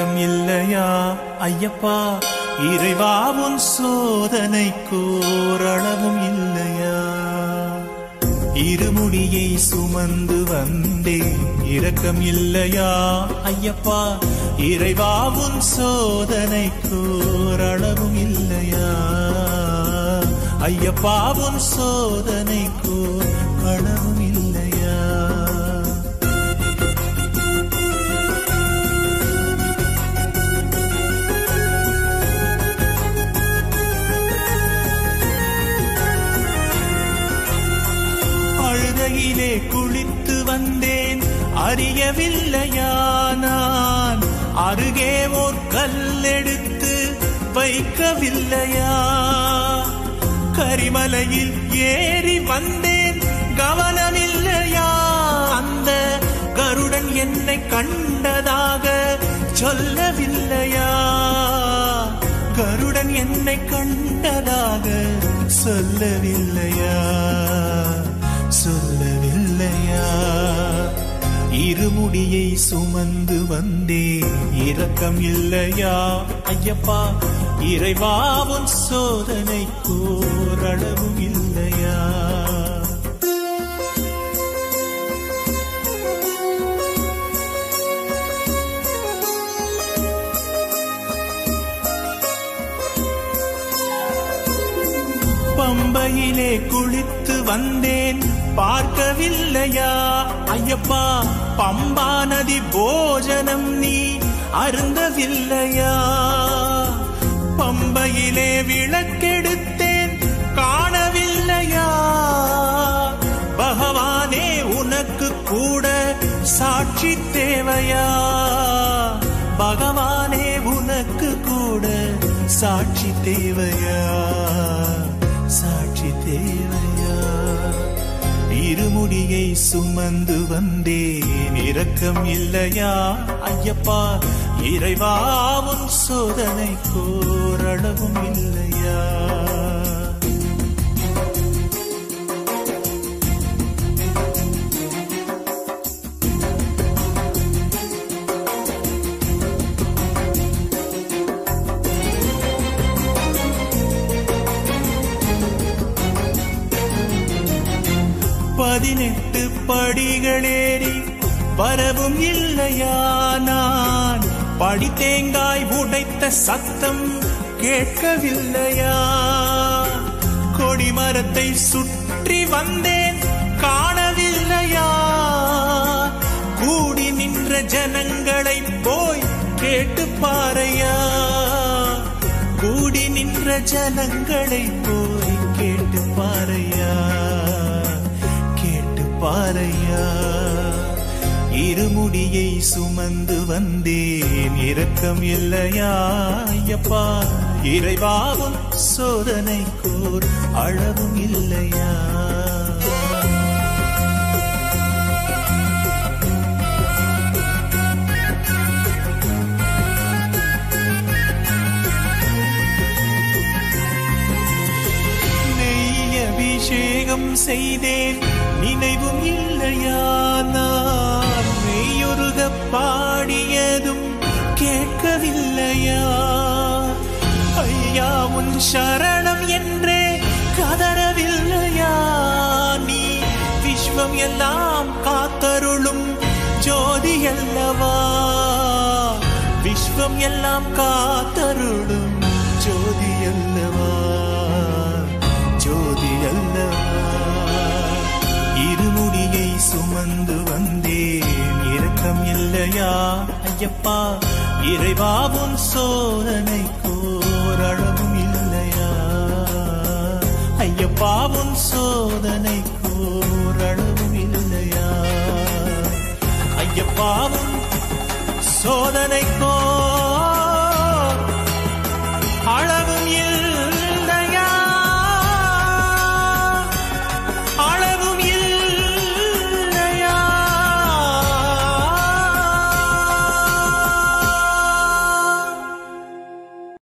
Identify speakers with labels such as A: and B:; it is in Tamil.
A: இரக்கம் இல்லையா ஐயப்பா இறைவா உன் சோதனைக்கோரளவும் இல்லையா இருமுடியை சுமந்து வந்தேன் இரக்கம் இல்லையா ஐயப்பா இறைவா உன் சோதனைக்கோரளவும் இல்லையா ஐயப்பா உன் சோதனைக்கோரளவும் இல்லையா அழுகையிலே குளித்து வந்தேன் அறியவில்லையா நான் அருகே ஓர் கல்லெடுத்து வைக்கவில்லையா கரிமலையில் ஏறி வந்தேன் கவனமில்லையா அந்த கருடன் என்னை கண்டதாக சொல்லவில்லையா கருடன் என்னை கண்டதாக சொல்லவில்லையா சொல்லவில்லையா இருமுடியை சுமந்து வந்தேன் இரக்கம் இல்லையா ஐயப்பா இறைவா உன் சோதனைக்கோரளவும் இல்லையா பம்பையிலே குளித்து வந்தேன் பார்க்கவில்லையா ஐயப்பா பம்பா நதி போஜனம் நீ அருந்தவில்லையா பம்பையிலே விளக்கெடுத்தேன் காணவில்லையா பகவானே உனக்கு கூட சாட்சி தேவையா பகவானே உனக்கு கூட சாட்சி தேவையா சாட்சி தேவையா இருமுடியை சுமந்து வந்தேன் இரக்கம் இல்லையா ஐயப்பா இறைவா உன் சோதனைக்கோரளவும் இல்லையா பதினெட்டு படிகளேறி வரவும் இல்லையா நான் படி தேங்காய் உடைத்த சத்தம் கேட்கவில்லையா கொடிமரத்தை சுற்றி வந்தேன் காணவில்லையா கூடி நின்ற ஜனங்களை போய் கேட்டு பாரையா கூடி நின்ற ஜனங்களை போய் கேட்டு பாரையா பாரையா இருமுடியை சுமந்து வந்தேன் இரக்கம் இல்லையா ஐயப்பா இறைவா உன் சோதனைக்கோர் அளவும் இல்லையா நெய் அபிஷேகம் செய்தேன் நினைவும் இல்லையா நான் மெய்யுருக பாடியதும் கேட்கவில்லையா ஐயா உன் சரணம் என்றே கதறவில்லையா நீ விஸ்வம் எல்லாம் காத்தருளும் ஜோதி அல்லவா விஸ்வம் எல்லாம் காத்தருளும் ஜோதி அல்லவா ஜோதி அல்லவா இருமுடியை சுமந்து வந்தேன் இரக்கம் இல்லையா ஐயப்பா இறைவா உன் சோதனைக்கோரளவும் இல்லையா ஐயப்பா உன் சோதனைக்கோரளவும் இல்லையா ஐயப்பா உன் சோதனைக்கோ